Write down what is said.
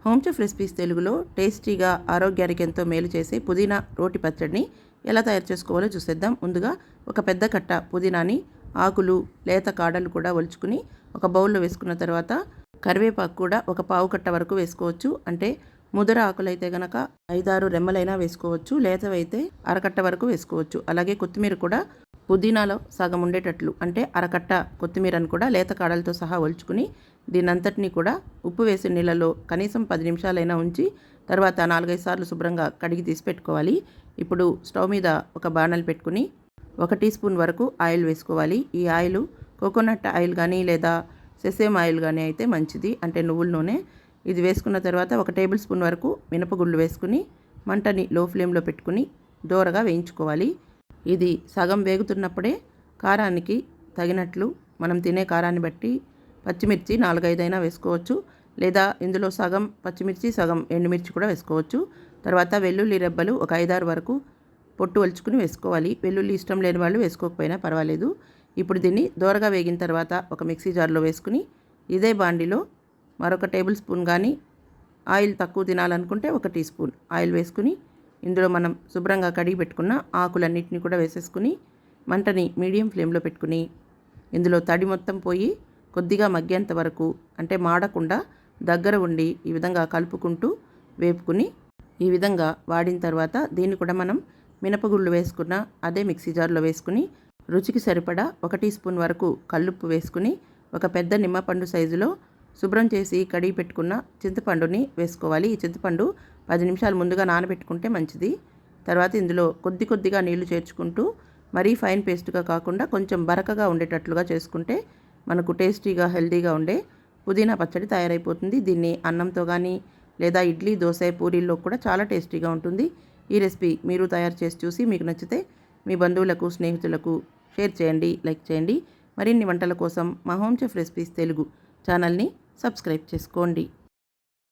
Home chef recipes తెలుగులో టేస్టీగా ఆరోగ్యానికి ఎంతో మేలు చేసే పుదీనా రోటి పచ్చడిని ఎలా తయారు చేసుకోవాలో చూసేద్దాం. ముందుగా ఒక పెద్ద కట్ట పుదీనాని ఆకులు లేత కాడలు కూడా ఒలుచుకుని ఒక బౌల్లో వేసుకున్న తర్వాత కరివేపాకు కూడా ఒక పావు కట్ట వరకు వేసుకోవచ్చు. అంటే ముదర ఆకులైతే గనక 5-6 రెమ్మలైనా వేసుకోవచ్చు, లేతవైతే అరకట్ట వరకు వేసుకోవచ్చు. అలాగే కొత్తిమీర కూడా పుదీనాలో సగం ఉండేటట్లు అంటే అరకట్ట కొత్తిమీరను కూడా లేత కాడలతో సహా ఒలుచుకుని దీనంతటినీ కూడా ఉప్పు వేసి నీళ్ళలో కనీసం 10 నిమిషాలైనా ఉంచి తర్వాత 4-5 సార్లు శుభ్రంగా కడిగి తీసి పెట్టుకోవాలి. ఇప్పుడు స్టవ్ మీద ఒక బాణలు పెట్టుకుని 1 టీ స్పూన్ వరకు ఆయిల్ వేసుకోవాలి. ఈ ఆయిల్ కోకోనట్ ఆయిల్ కానీ లేదా సెసేమ్ ఆయిల్ కానీ అయితే మంచిది, అంటే నువ్వుల నూనె. ఇది వేసుకున్న తర్వాత 1 టేబుల్ స్పూన్ వరకు మినపగుళ్ళు వేసుకుని మంటని లో ఫ్లేమ్లో పెట్టుకుని దోరగా వేయించుకోవాలి. ఇది సగం వేగుతున్నప్పుడే కారానికి తగినట్లు మనం తినే కారాన్ని బట్టి పచ్చిమిర్చి 4-5 అయినా వేసుకోవచ్చు, లేదా ఇందులో సగం పచ్చిమిర్చి సగం ఎండుమిర్చి కూడా వేసుకోవచ్చు. తర్వాత వెల్లుల్లి రెబ్బలు ఒక 5-6 వరకు పొట్టు ఒలుచుకుని వేసుకోవాలి. వెల్లుల్లి ఇష్టం లేని వాళ్ళు వేసుకోకపోయినా పర్వాలేదు. ఇప్పుడు దీన్ని దోరగా వేగిన తర్వాత ఒక మిక్సీ జార్లో వేసుకుని ఇదే బాండిలో మరొక టేబుల్ స్పూన్ కానీ ఆయిల్ తక్కువ తినాలనుకుంటే 1 టీ స్పూన్ ఆయిల్ వేసుకుని ఇందులో మనం శుభ్రంగా కడిగి పెట్టుకున్న ఆకులన్నింటినీ కూడా వేసేసుకుని మంటని మీడియం ఫ్లేమ్లో పెట్టుకుని ఇందులో తడి మొత్తం పోయి కొద్దిగా మగ్గేంత వరకు, అంటే మాడకుండా దగ్గర ఉండి ఈ విధంగా కలుపుకుంటూ వేపుకుని ఈ విధంగా వాడిన తర్వాత దీన్ని కూడా మనం మినపగుళ్ళు వేసుకున్న అదే మిక్సీ జార్లో వేసుకుని రుచికి సరిపడా 1 టీ స్పూన్ వరకు కల్లుప్పు వేసుకుని ఒక పెద్ద నిమ్మపండు సైజులో శుభ్రం చేసి కడిగి పెట్టుకున్న చింతపండుని వేసుకోవాలి. ఈ చింతపండు 10 నిమిషాలు ముందుగా నానబెట్టుకుంటే మంచిది. తర్వాత ఇందులో కొద్దిగా నీళ్లు చేర్చుకుంటూ మరీ ఫైన్ పేస్ట్గా కాకుండా కొంచెం బరకగా ఉండేటట్లుగా చేసుకుంటే మనకు టేస్టీగా హెల్తీగా ఉండే పుదీనా పచ్చడి తయారైపోతుంది. దీన్ని అన్నంతో కానీ లేదా ఇడ్లీ, దోశ, పూరీల్లో కూడా చాలా టేస్టీగా ఉంటుంది. ఈ రెసిపీ మీరు తయారు చేసి చూసి మీకు నచ్చితే మీ బంధువులకు, స్నేహితులకు షేర్ చేయండి, లైక్ చేయండి. మరిన్ని వంటల కోసం మా హోమ్ చెఫ్ రెసిపీస్ తెలుగు ఛానల్ని సబ్స్క్రైబ్ చేసుకోండి.